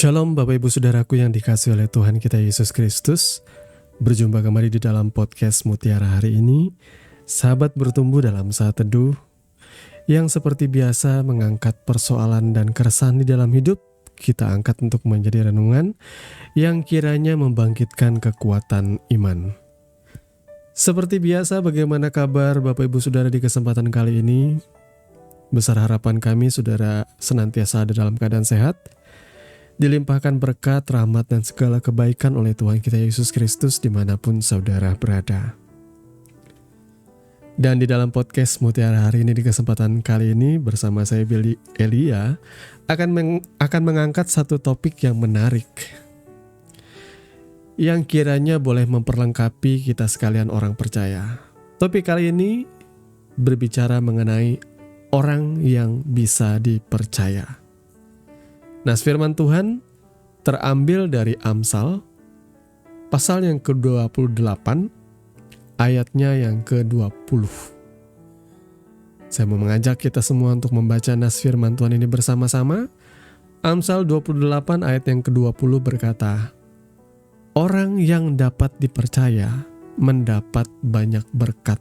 Shalom Bapak Ibu Saudaraku yang dikasihi oleh Tuhan kita Yesus Kristus. Berjumpa kembali di dalam podcast Mutiara hari ini. Sahabat bertumbuh dalam saat teduh yang seperti biasa mengangkat persoalan dan keresahan di dalam hidup. Kita angkat untuk menjadi renungan yang kiranya membangkitkan kekuatan iman. Seperti biasa, bagaimana kabar Bapak Ibu Saudara di kesempatan kali ini? Besar harapan kami saudara senantiasa ada dalam keadaan sehat, dilimpahkan berkat, rahmat, dan segala kebaikan oleh Tuhan kita Yesus Kristus dimanapun saudara berada. Dan di dalam podcast Mutiara hari ini di kesempatan kali ini bersama saya Billy Elia akan mengangkat satu topik yang menarik yang kiranya boleh memperlengkapi kita sekalian orang percaya. Topik kali ini berbicara mengenai orang yang bisa dipercaya. Nah, firman Tuhan terambil dari Amsal, pasal yang ke-28, ayatnya yang ke-20. Saya mau mengajak kita semua untuk membaca nas firman Tuhan ini bersama-sama. Amsal 28 ayat yang ke-20 berkata, "Orang yang dapat dipercaya mendapat banyak berkat,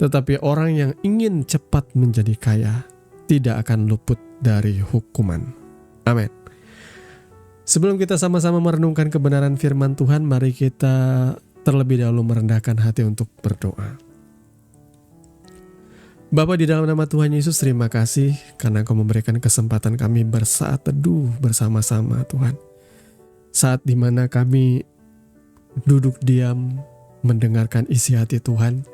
tetapi orang yang ingin cepat menjadi kaya tidak akan luput dari hukuman." Amin. Sebelum kita sama-sama merenungkan kebenaran firman Tuhan, mari kita terlebih dahulu merendahkan hati untuk berdoa. Bapa, di dalam nama Tuhan Yesus, terima kasih karena Engkau memberikan kesempatan kami bersaat teduh bersama-sama Tuhan. Saat dimana kami duduk diam mendengarkan isi hati Tuhan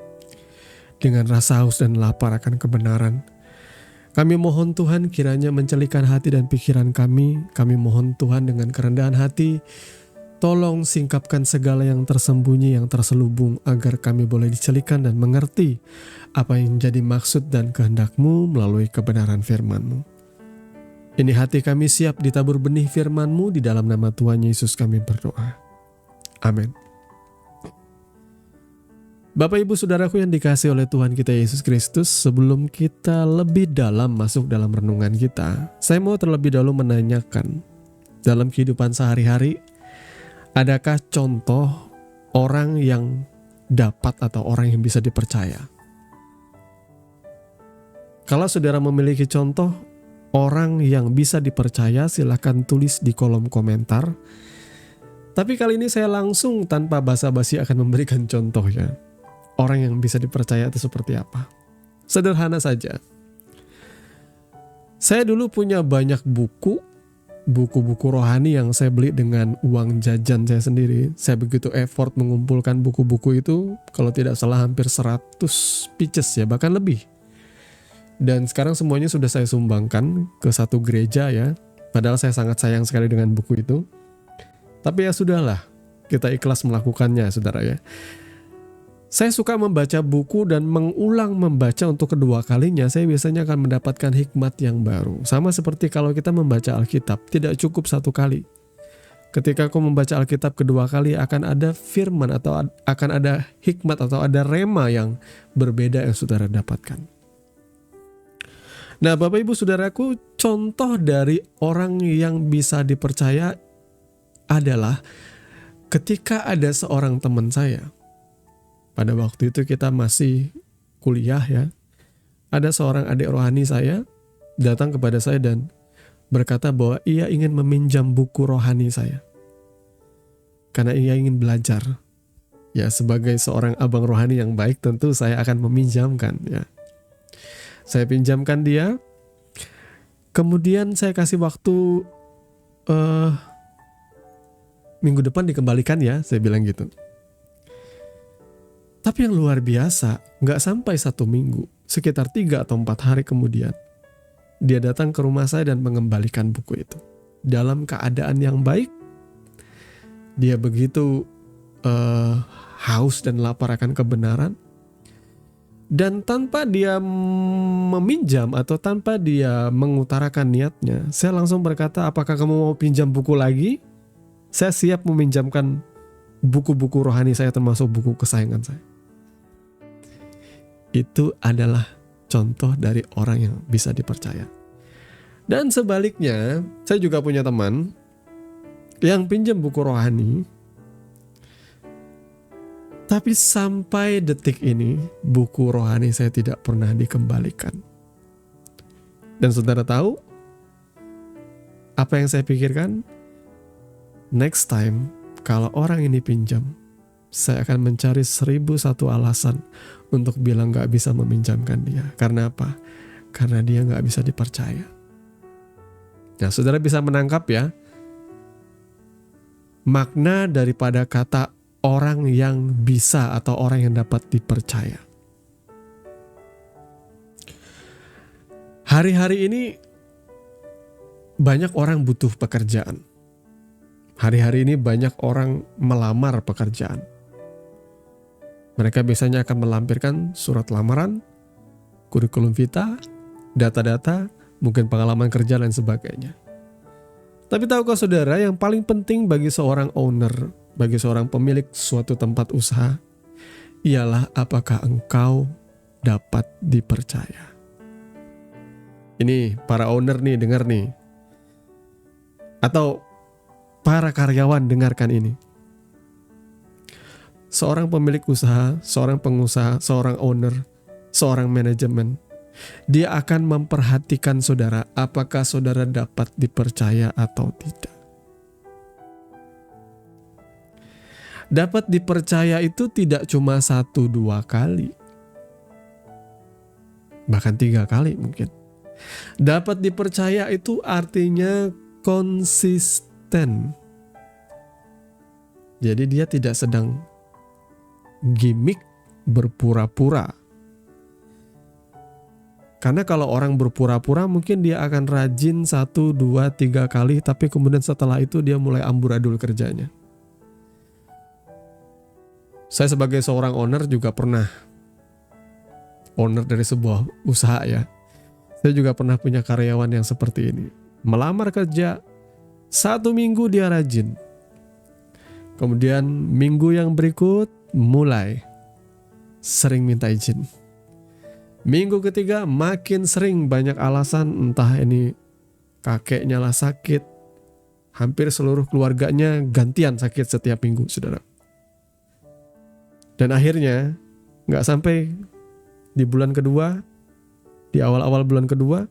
dengan rasa haus dan lapar akan kebenaran. Kami mohon Tuhan kiranya mencelikan hati dan pikiran kami. Kami mohon Tuhan dengan kerendahan hati, tolong singkapkan segala yang tersembunyi, yang terselubung, agar kami boleh dicelikan dan mengerti apa yang jadi maksud dan kehendak-Mu melalui kebenaran firman-Mu. Ini hati kami siap ditabur benih firman-Mu, di dalam nama Tuhan Yesus kami berdoa. Amin. Bapak Ibu Saudaraku yang dikasihi oleh Tuhan kita Yesus Kristus, sebelum kita lebih dalam masuk dalam renungan kita, saya mau terlebih dahulu menanyakan, dalam kehidupan sehari-hari, adakah contoh orang yang dapat atau orang yang bisa dipercaya? Kalau saudara memiliki contoh orang yang bisa dipercaya, silakan tulis di kolom komentar. Tapi kali ini saya langsung tanpa basa-basi akan memberikan contohnya. Orang yang bisa dipercaya itu seperti apa? Sederhana saja. Saya dulu punya banyak buku-buku rohani yang saya beli dengan uang jajan saya sendiri. Saya begitu effort mengumpulkan buku-buku itu, kalau tidak salah hampir 100 pieces ya, bahkan lebih. Dan sekarang semuanya sudah saya sumbangkan ke satu gereja ya. Padahal saya sangat sayang sekali dengan buku itu. Tapi ya sudahlah, kita ikhlas melakukannya saudara ya. Saya suka membaca buku dan mengulang membaca untuk kedua kalinya, saya biasanya akan mendapatkan hikmat yang baru. Sama seperti kalau kita membaca Alkitab, tidak cukup satu kali. Ketika aku membaca Alkitab kedua kali, akan ada firman atau akan ada hikmat atau ada rema yang berbeda yang saudara dapatkan. Nah, Bapak Ibu Saudaraku, contoh dari orang yang bisa dipercaya adalah ketika ada seorang teman saya. Pada waktu itu kita masih kuliah ya. Ada seorang adik rohani saya datang kepada saya dan berkata bahwa ia ingin meminjam buku rohani saya. Karena ia ingin belajar. Ya, sebagai seorang abang rohani yang baik tentu saya akan meminjamkan ya. Saya pinjamkan dia. Kemudian saya kasih waktu minggu depan dikembalikan ya, saya bilang gitu. Tapi yang luar biasa, gak sampai 1 minggu, sekitar 3 atau 4 hari kemudian, dia datang ke rumah saya dan mengembalikan buku itu. Dalam keadaan yang baik, dia begitu haus dan lapar akan kebenaran. Dan tanpa dia meminjam atau tanpa dia mengutarakan niatnya, saya langsung berkata, apakah kamu mau pinjam buku lagi? Saya siap meminjamkan buku-buku rohani saya termasuk buku kesayangan saya. Itu adalah contoh dari orang yang bisa dipercaya. Dan sebaliknya, saya juga punya teman yang pinjam buku rohani, tapi sampai detik ini buku rohani saya tidak pernah dikembalikan. Dan saudara tahu apa yang saya pikirkan? Next time kalau orang ini pinjam, saya akan mencari 1001 alasan untuk bilang gak bisa meminjamkan dia. Karena apa? Karena dia gak bisa dipercaya. Nah, saudara bisa menangkap ya makna daripada kata orang yang bisa atau orang yang dapat dipercaya. Hari-hari ini banyak orang butuh pekerjaan. Hari-hari ini banyak orang melamar pekerjaan. Mereka biasanya akan melampirkan surat lamaran, kurikulum vita, data-data, mungkin pengalaman kerja dan sebagainya. Tapi tahukah saudara, yang paling penting bagi seorang owner, bagi seorang pemilik suatu tempat usaha, ialah apakah engkau dapat dipercaya. Ini para owner nih, dengar nih. Atau para karyawan, dengarkan ini. Seorang pemilik usaha, seorang pengusaha, seorang owner, seorang manajemen, dia akan memperhatikan saudara apakah saudara dapat dipercaya atau tidak. Dapat dipercaya itu tidak cuma 1-2 kali, bahkan 3 kali mungkin. Dapat dipercaya itu artinya konsisten. Jadi dia tidak sedang gimmick berpura-pura. Karena kalau orang berpura-pura mungkin dia akan rajin 1, 2, 3 kali, tapi kemudian setelah itu dia mulai amburadul kerjanya. Saya sebagai seorang owner juga pernah, owner dari sebuah usaha ya, saya juga pernah punya karyawan yang seperti ini. Melamar kerja, 1 minggu dia rajin. Kemudian minggu yang berikut mulai sering minta izin. Minggu ketiga makin sering banyak alasan, entah ini kakeknya lah sakit, hampir seluruh keluarganya gantian sakit setiap minggu, saudara. Dan akhirnya gak sampai di bulan kedua, di awal-awal bulan kedua,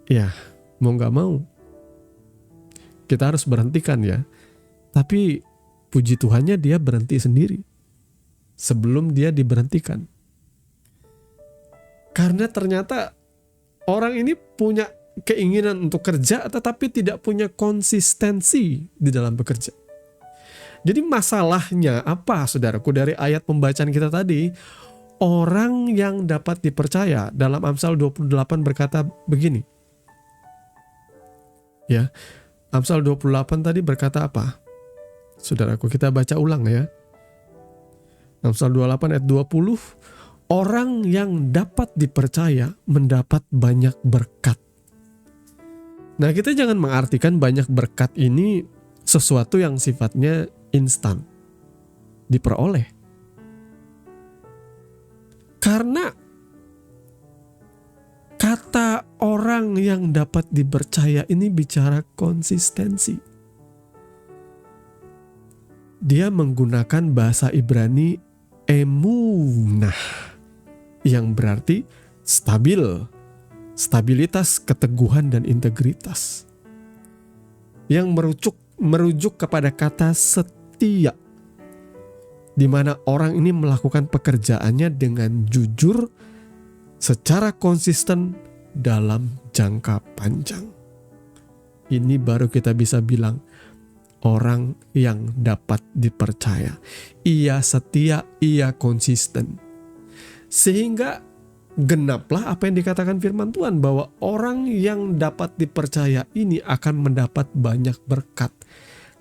ya mau gak mau kita harus berhentikan ya. Tapi puji Tuhannya dia berhenti sendiri sebelum dia diberhentikan. Karena ternyata orang ini punya keinginan untuk kerja tetapi tidak punya konsistensi di dalam bekerja. Jadi masalahnya apa, saudaraku, dari ayat pembacaan kita tadi? Orang yang dapat dipercaya dalam Amsal 28 berkata begini. Ya, Amsal 28 tadi berkata apa? Saudaraku, kita baca ulang ya. Amsal 28 ayat 20. Orang yang dapat dipercaya mendapat banyak berkat. Nah, kita jangan mengartikan banyak berkat ini sesuatu yang sifatnya instan diperoleh. Karena kata orang yang dapat dipercaya ini bicara konsistensi. Dia menggunakan bahasa Ibrani emunah, yang berarti stabil, stabilitas, keteguhan, dan integritas. Yang merujuk kepada kata setia, di mana orang ini melakukan pekerjaannya dengan jujur, secara konsisten dalam jangka panjang. Ini baru kita bisa bilang orang yang dapat dipercaya. Ia setia, ia konsisten. Sehingga genaplah apa yang dikatakan firman Tuhan, bahwa orang yang dapat dipercaya ini akan mendapat banyak berkat.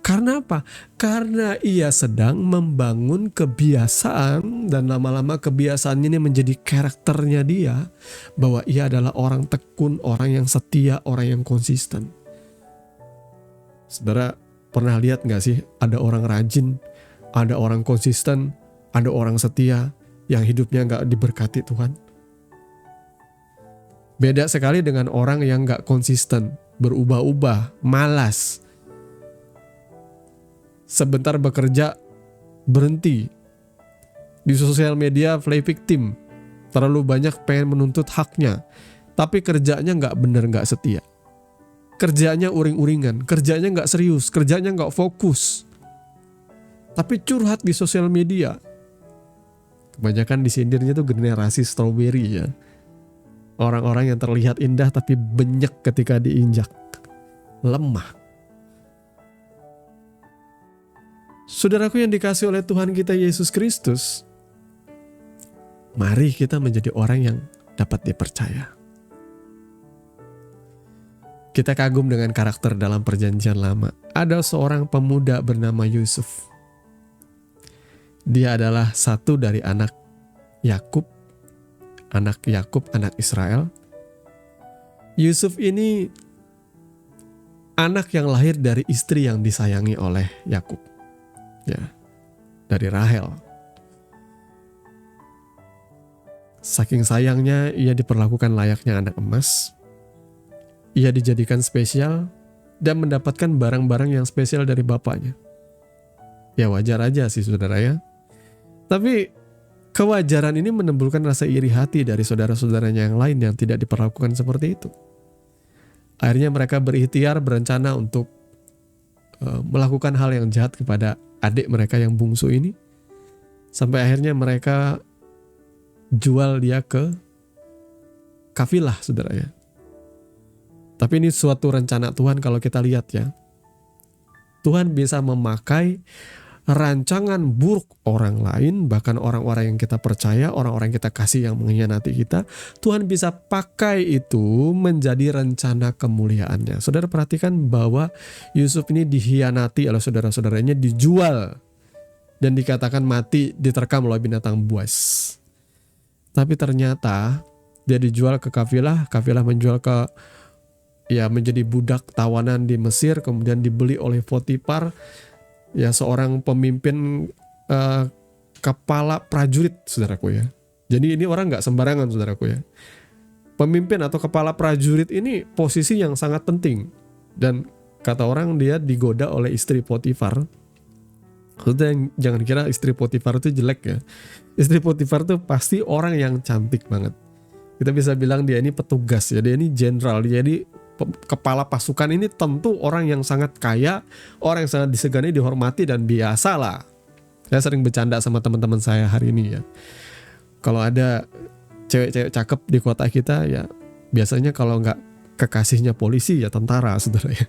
Karena apa? Karena ia sedang membangun kebiasaan, dan lama-lama kebiasaan ini menjadi karakternya dia, bahwa ia adalah orang tekun, orang yang setia, orang yang konsisten. Saudara pernah lihat gak sih ada orang rajin, ada orang konsisten, ada orang setia yang hidupnya gak diberkati Tuhan? Beda sekali dengan orang yang gak konsisten, berubah-ubah, malas. Sebentar bekerja, berhenti. Di sosial media play victim, terlalu banyak pengen menuntut haknya, tapi kerjanya gak bener, gak setia. Kerjanya uring-uringan, kerjanya gak serius, kerjanya gak fokus. Tapi curhat di sosial media. Kebanyakan disindirnya tuh generasi strawberry ya. Orang-orang yang terlihat indah tapi benyek ketika diinjak. Lemah. Saudaraku yang dikasih oleh Tuhan kita Yesus Kristus, mari kita menjadi orang yang dapat dipercaya. Kita kagum dengan karakter dalam perjanjian lama. Ada seorang pemuda bernama Yusuf. Dia adalah satu dari anak Yakub, anak Israel. Yusuf ini anak yang lahir dari istri yang disayangi oleh Yakub. Ya, dari Rahel. Saking sayangnya ia diperlakukan layaknya anak emas. Ia dijadikan spesial dan mendapatkan barang-barang yang spesial dari bapaknya. Ya wajar aja sih saudara ya. Tapi kewajaran ini menimbulkan rasa iri hati dari saudara-saudaranya yang lain yang tidak diperlakukan seperti itu. Akhirnya mereka berikhtiar berencana untuk melakukan hal yang jahat kepada adik mereka yang bungsu ini. Sampai akhirnya mereka jual dia ke kafilah saudara ya. Tapi ini suatu rencana Tuhan kalau kita lihat ya. Tuhan bisa memakai rancangan buruk orang lain, bahkan orang-orang yang kita percaya, orang-orang yang kita kasih yang mengkhianati kita, Tuhan bisa pakai itu menjadi rencana kemuliaannya. Saudara perhatikan bahwa Yusuf ini dikhianati oleh saudara-saudaranya, dijual dan dikatakan mati, diterkam oleh binatang buas. Tapi ternyata dia dijual ke kafilah menjual ke menjadi budak tawanan di Mesir, kemudian dibeli oleh Potifar, ya seorang pemimpin kepala prajurit saudaraku ya. Jadi ini orang gak sembarangan saudaraku ya. Pemimpin atau kepala prajurit ini posisi yang sangat penting. Dan kata orang dia digoda oleh istri Potifar. Maksudnya jangan kira istri Potifar itu jelek ya. Istri Potifar itu pasti orang yang cantik banget. Kita bisa bilang dia ini petugas ya, dia ini jenderal, dia ini kepala pasukan, ini tentu orang yang sangat kaya, orang yang sangat disegani, dihormati dan biasa lah. Saya sering bercanda sama teman-teman saya hari ini ya. Kalau ada cewek-cewek cakep di kota kita ya, biasanya kalau nggak kekasihnya polisi ya tentara saudara ya.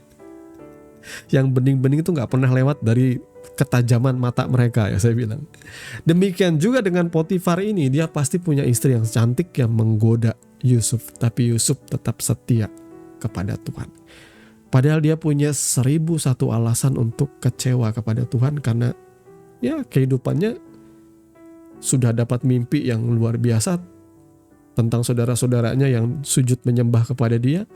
Yang bening-bening itu nggak pernah lewat dari ketajaman mata mereka ya saya bilang. Demikian juga dengan Potifar ini, dia pasti punya istri yang cantik yang menggoda Yusuf, tapi Yusuf tetap setia kepada Tuhan. Padahal dia punya 1001 alasan untuk kecewa kepada Tuhan karena ya kehidupannya sudah dapat mimpi yang luar biasa tentang saudara-saudaranya yang sujud menyembah kepada dia.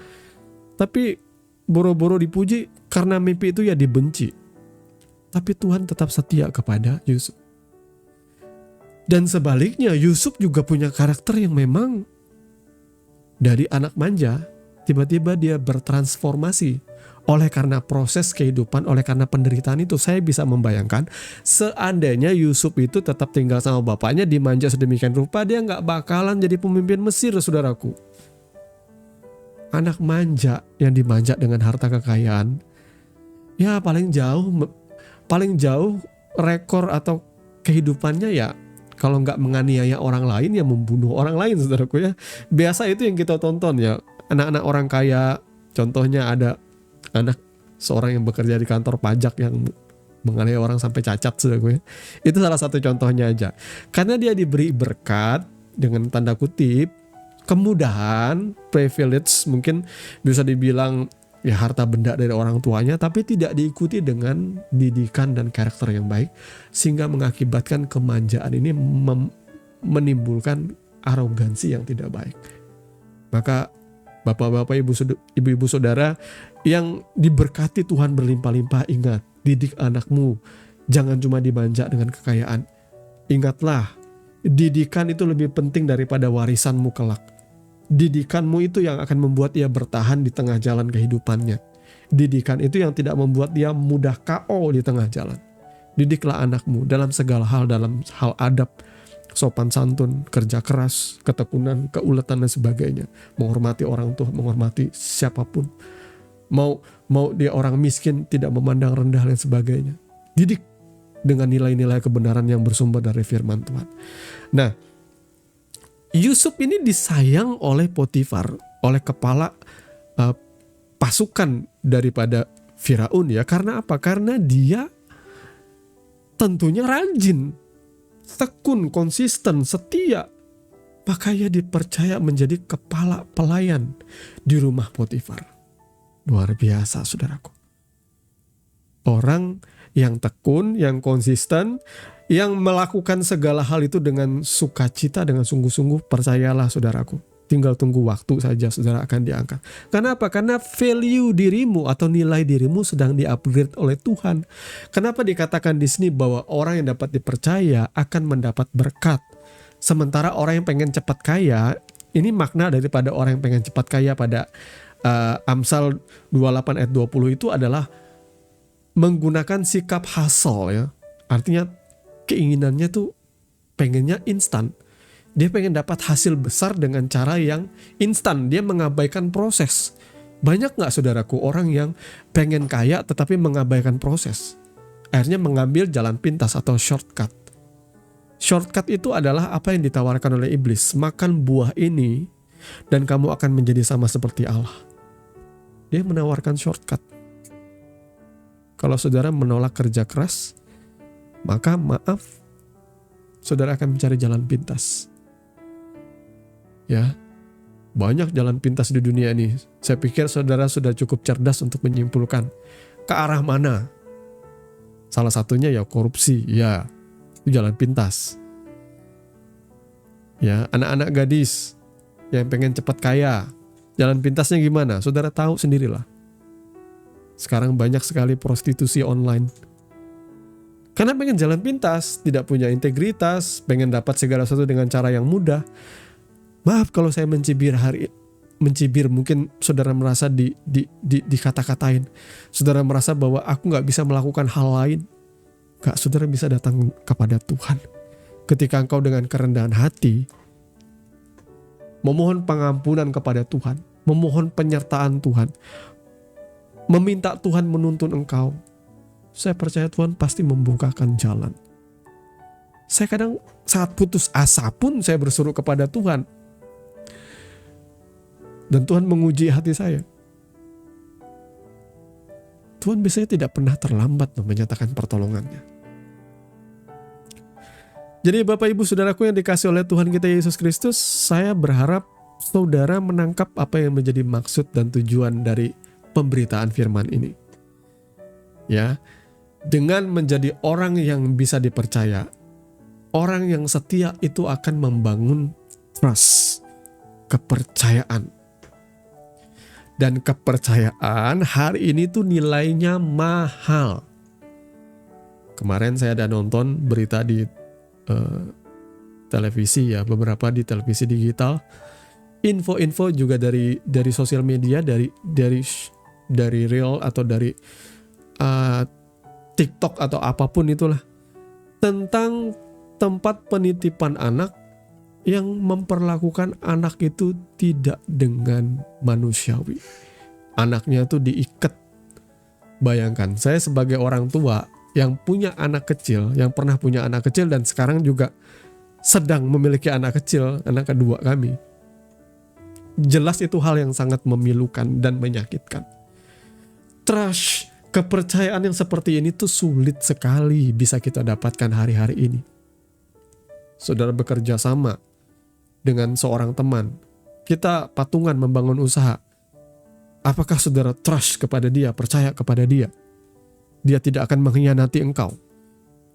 Tapi boro-boro dipuji karena mimpi itu ya dibenci. Tapi Tuhan tetap setia kepada Yusuf. Dan sebaliknya Yusuf juga punya karakter yang memang dari anak manja tiba-tiba dia bertransformasi oleh karena proses kehidupan, oleh karena penderitaan itu. Saya bisa membayangkan seandainya Yusuf itu tetap tinggal sama bapaknya, dimanja sedemikian rupa, dia gak bakalan jadi pemimpin Mesir saudaraku. Anak manja yang dimanja dengan harta kekayaan, ya paling jauh rekor atau kehidupannya ya kalau gak menganiaya orang lain ya membunuh orang lain saudaraku ya. Biasa itu yang kita tonton ya. Anak-anak orang kaya, contohnya ada anak seorang yang bekerja di kantor pajak yang menganiaya orang sampai cacat saudaraku ya. Itu salah satu contohnya aja. Karena dia diberi berkat dengan tanda kutip, kemudahan, privilege, mungkin bisa dibilang ya harta benda dari orang tuanya, tapi tidak diikuti dengan didikan dan karakter yang baik, sehingga mengakibatkan kemanjaan ini menimbulkan arogansi yang tidak baik. Maka bapak-bapak, ibu-ibu saudara yang diberkati Tuhan berlimpah-limpah, ingat, didik anakmu. Jangan cuma dimanja dengan kekayaan. Ingatlah, didikan itu lebih penting daripada warisanmu kelak. Didikanmu itu yang akan membuat ia bertahan di tengah jalan kehidupannya. Didikan itu yang tidak membuat dia mudah KO di tengah jalan. Didiklah anakmu dalam segala hal, dalam hal adab, sopan santun, kerja keras, ketekunan, keuletan dan sebagainya. Menghormati orang tua, menghormati siapapun. Mau dia orang miskin, tidak memandang rendah dan sebagainya. Didik dengan nilai-nilai kebenaran yang bersumber dari firman Tuhan. Nah, Yusuf ini disayang oleh Potifar, oleh kepala pasukan daripada Firaun ya. Karena apa? Karena dia tentunya rajin, tekun, konsisten, setia. Maka ia dipercaya menjadi kepala pelayan di rumah Potifar. Luar biasa, saudaraku. Orang yang tekun, yang konsisten, yang melakukan segala hal itu dengan sukacita, dengan sungguh-sungguh, percayalah saudaraku. Tinggal tunggu waktu saja saudara akan diangkat. Kenapa? Karena value dirimu atau nilai dirimu sedang di-upgrade oleh Tuhan. Kenapa dikatakan di sini bahwa orang yang dapat dipercaya akan mendapat berkat. Sementara orang yang pengen cepat kaya, ini makna daripada orang yang pengen cepat kaya pada Amsal 28 ayat 20 itu adalah menggunakan sikap hustle ya. Artinya keinginannya tuh pengennya instan. Dia pengen dapat hasil besar dengan cara yang instan. Dia mengabaikan proses. Banyak gak saudaraku orang yang pengen kaya tetapi mengabaikan proses. Akhirnya mengambil jalan pintas atau shortcut. Shortcut itu adalah apa yang ditawarkan oleh iblis. Makan buah ini dan kamu akan menjadi sama seperti Allah. Dia menawarkan shortcut. Kalau saudara menolak kerja keras, maka maaf, saudara akan mencari jalan pintas. Ya, banyak jalan pintas di dunia ini. Saya pikir saudara sudah cukup cerdas untuk menyimpulkan ke arah mana. Salah satunya ya korupsi, ya itu jalan pintas. Ya, anak-anak gadis yang pengen cepat kaya, jalan pintasnya gimana? Saudara tahu sendirilah. Sekarang banyak sekali prostitusi online. Karena pengen jalan pintas, tidak punya integritas, pengen dapat segala sesuatu dengan cara yang mudah. Maaf kalau saya mencibir mungkin saudara merasa dikata-katain. Saudara merasa bahwa aku gak bisa melakukan hal lain. Gak, saudara bisa datang kepada Tuhan. Ketika engkau dengan kerendahan hati, memohon pengampunan kepada Tuhan, memohon penyertaan Tuhan, meminta Tuhan menuntun engkau, saya percaya Tuhan pasti membukakan jalan. Saya kadang saat putus asa pun saya berseru kepada Tuhan. Dan Tuhan menguji hati saya. Tuhan biasanya tidak pernah terlambat menyatakan pertolongannya. Jadi Bapak Ibu Saudaraku yang dikasih oleh Tuhan kita Yesus Kristus, saya berharap saudara menangkap apa yang menjadi maksud dan tujuan dari pemberitaan firman ini. Ya, dengan menjadi orang yang bisa dipercaya, orang yang setia itu akan membangun trust, kepercayaan. Dan kepercayaan hari ini tuh nilainya mahal. Kemarin saya ada nonton berita di televisi ya, beberapa di televisi digital. Info-info juga dari sosial media, dari reel atau dari TikTok atau apapun itulah, tentang tempat penitipan anak yang memperlakukan anak itu tidak dengan manusiawi. Anaknya tuh diikat. Bayangkan, saya sebagai orang tua yang punya anak kecil, yang pernah punya anak kecil dan sekarang juga sedang memiliki anak kecil, anak kedua kami. Jelas itu hal yang sangat memilukan dan menyakitkan. Trust, kepercayaan yang seperti ini tuh sulit sekali bisa kita dapatkan hari-hari ini. Saudara bekerja sama dengan seorang teman, kita patungan membangun usaha. Apakah saudara trust kepada dia, percaya kepada dia? Dia tidak akan mengkhianati engkau.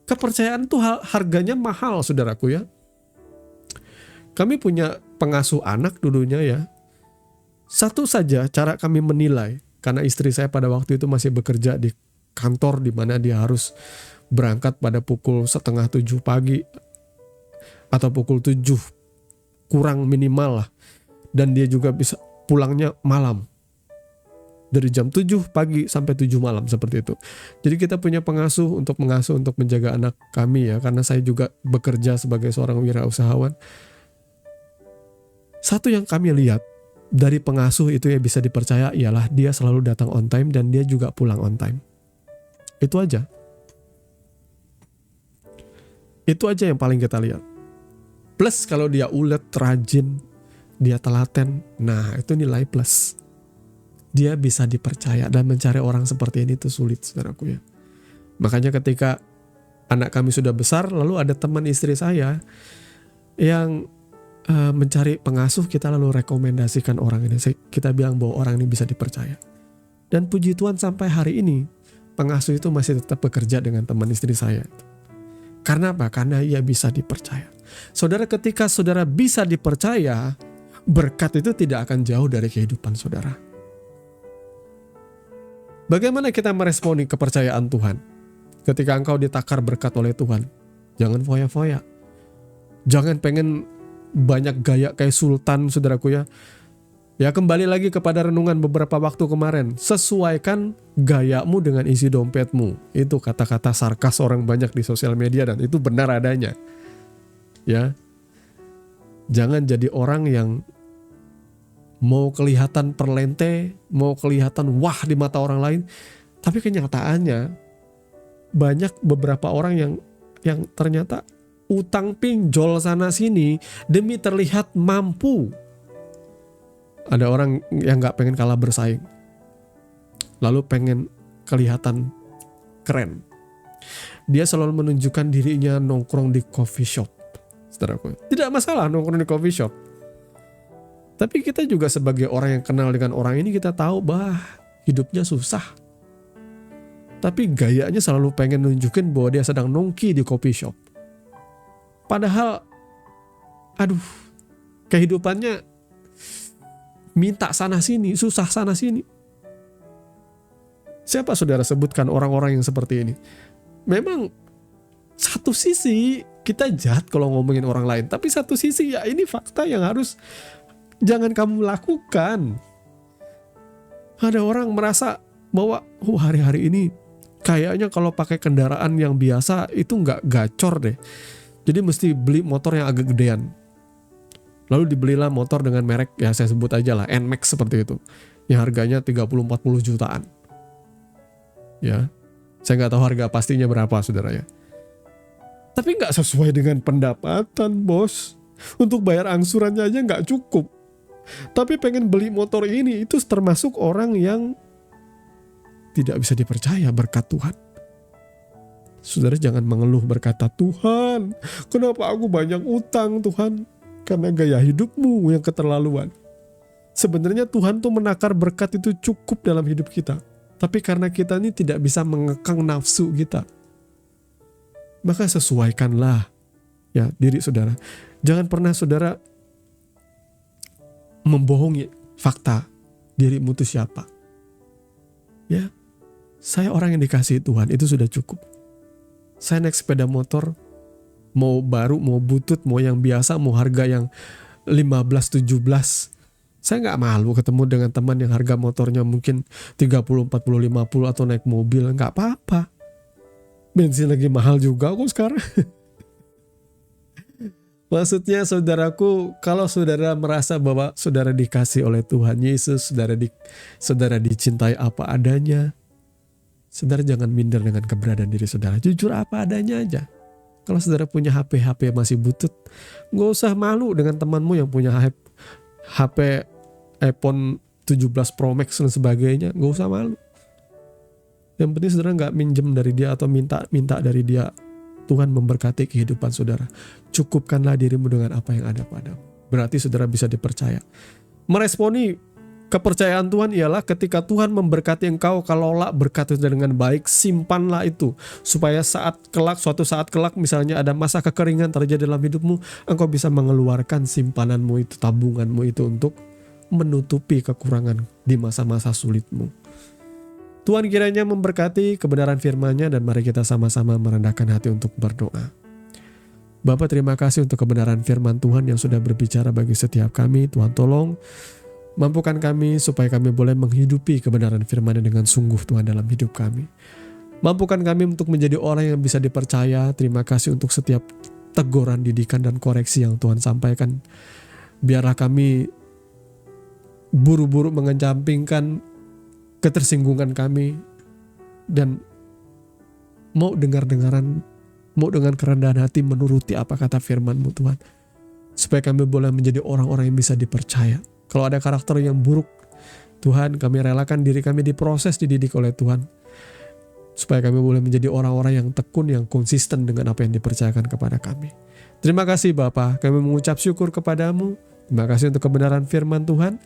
Kepercayaan itu harganya mahal, saudaraku ya. Kami punya pengasuh anak dulunya ya. Satu saja cara kami menilai, karena istri saya pada waktu itu masih bekerja di kantor di mana dia harus berangkat pada pukul 6:30 pagi atau pukul 7 kurang minimal lah. Dan dia juga bisa pulangnya malam. Dari jam 7 pagi sampai 7 malam seperti itu. Jadi kita punya pengasuh untuk menjaga anak kami ya. Karena saya juga bekerja sebagai seorang wirausahawan. Satu yang kami lihat dari pengasuh itu yang bisa dipercaya ialah dia selalu datang on time dan dia juga pulang on time. Itu aja. Itu aja yang paling kita lihat. Plus kalau dia ulet, rajin, dia telaten, nah itu nilai plus. Dia bisa dipercaya dan mencari orang seperti ini itu sulit, saudaraku ya. Makanya ketika anak kami sudah besar, lalu ada teman istri saya yang mencari pengasuh, kita lalu rekomendasikan orang ini. Kita bilang bahwa orang ini bisa dipercaya. Dan puji Tuhan sampai hari ini, pengasuh itu masih tetap bekerja dengan teman istri saya. Karena apa? Karena ia bisa dipercaya. Saudara, ketika saudara bisa dipercaya, berkat itu tidak akan jauh dari kehidupan saudara. Bagaimana kita meresponi kepercayaan Tuhan? Ketika engkau ditakar berkat oleh Tuhan, jangan foya-foya. Jangan pengen banyak gaya kayak sultan, saudaraku ya. Ya, kembali lagi kepada renungan beberapa waktu kemarin. Sesuaikan gayamu dengan isi dompetmu. Itu kata-kata sarkas orang banyak di sosial media dan itu benar adanya. Ya. Jangan jadi orang yang mau kelihatan perlente, mau kelihatan wah di mata orang lain, tapi kenyataannya banyak beberapa orang yang ternyata utang pinjol sana sini demi terlihat mampu. Ada orang yang gak pengen kalah bersaing, lalu pengen kelihatan keren. Dia selalu menunjukkan dirinya nongkrong di coffee shop. Saudaraku, tidak masalah nongkrong di coffee shop. Tapi kita juga sebagai orang yang kenal dengan orang ini, kita tahu bahwa hidupnya susah. Tapi gayanya selalu pengen nunjukin bahwa dia sedang nongki di coffee shop. Padahal, kehidupannya minta sana sini, susah sana sini. Siapa saudara sebutkan orang-orang yang seperti ini? Memang satu sisi kita jahat kalau ngomongin orang lain. Tapi satu sisi ya ini fakta yang harus jangan kamu lakukan. Ada orang merasa bahwa hari-hari ini kayaknya kalau pakai kendaraan yang biasa itu nggak gacor deh. Jadi mesti beli motor yang agak gedean. Lalu dibelilah motor dengan merek, ya saya sebut aja lah, NMAX seperti itu. Yang harganya 30-40 jutaan. Ya, saya nggak tahu harga pastinya berapa saudara ya. Tapi nggak sesuai dengan pendapatan bos. Untuk bayar angsurannya aja nggak cukup. Tapi pengen beli motor ini, itu termasuk orang yang tidak bisa dipercaya berkat Tuhan. Saudara jangan mengeluh berkata, Tuhan, kenapa aku banyak utang Tuhan? Karena gaya hidupmu yang keterlaluan. Sebenarnya Tuhan tuh menakar berkat itu cukup dalam hidup kita. Tapi karena kita ini tidak bisa mengekang nafsu kita, maka sesuaikanlah ya diri saudara. Jangan pernah saudara membohongi fakta dirimu itu siapa. Ya, saya orang yang dikasihi Tuhan, itu sudah cukup. Saya naik sepeda motor, mau baru, mau butut, mau yang biasa, mau harga yang 15-17. Saya gak malu ketemu dengan teman yang harga motornya mungkin 30, 40, 50 atau naik mobil. Gak apa-apa. Bensin lagi mahal juga kok sekarang. Maksudnya saudaraku, kalau saudara merasa bahwa saudara dikasih oleh Tuhan Yesus, saudara dicintai apa adanya, saudara jangan minder dengan keberadaan diri saudara. Jujur apa adanya aja. Kalau saudara punya HP masih butut, gak usah malu dengan temanmu yang punya HP iPhone 17 Pro Max dan sebagainya. Gak usah malu. Yang penting saudara gak minjem dari dia atau minta dari dia. Tuhan memberkati kehidupan saudara. Cukupkanlah dirimu dengan apa yang ada padamu. Berarti saudara bisa dipercaya. Meresponi kepercayaan Tuhan ialah ketika Tuhan memberkati engkau, kelola berkat itu dengan baik, simpanlah itu. Supaya suatu saat kelak misalnya ada masa kekeringan terjadi dalam hidupmu, engkau bisa mengeluarkan simpananmu itu, tabunganmu itu untuk menutupi kekurangan di masa-masa sulitmu. Tuhan kiranya memberkati kebenaran firman-Nya dan mari kita sama-sama merendahkan hati untuk berdoa. Bapa, terima kasih untuk kebenaran firman Tuhan yang sudah berbicara bagi setiap kami. Tuhan tolong mampukan kami supaya kami boleh menghidupi kebenaran firman dengan sungguh Tuhan dalam hidup kami. Mampukan kami untuk menjadi orang yang bisa dipercaya. Terima kasih untuk setiap teguran, didikan, dan koreksi yang Tuhan sampaikan. Biarlah kami buru-buru mengejampingkan ketersinggungan kami dan mau dengan kerendahan hati menuruti apa kata firman-Mu Tuhan. Supaya kami boleh menjadi orang-orang yang bisa dipercaya. Kalau ada karakter yang buruk, Tuhan, kami relakan diri kami diproses, dididik oleh Tuhan. Supaya kami boleh menjadi orang-orang yang tekun, yang konsisten dengan apa yang dipercayakan kepada kami. Terima kasih Bapa, kami mengucap syukur kepadamu. Terima kasih untuk kebenaran firman Tuhan.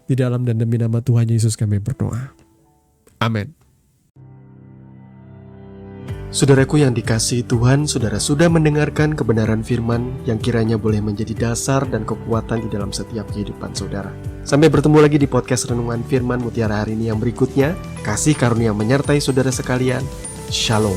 Di dalam dan demi nama Tuhan Yesus kami berdoa. Amin. Saudaraku yang dikasihi Tuhan, saudara sudah mendengarkan kebenaran firman yang kiranya boleh menjadi dasar dan kekuatan di dalam setiap kehidupan saudara. Sampai bertemu lagi di podcast Renungan Firman Mutiara hari ini yang berikutnya. Kasih karunia menyertai saudara sekalian. Shalom.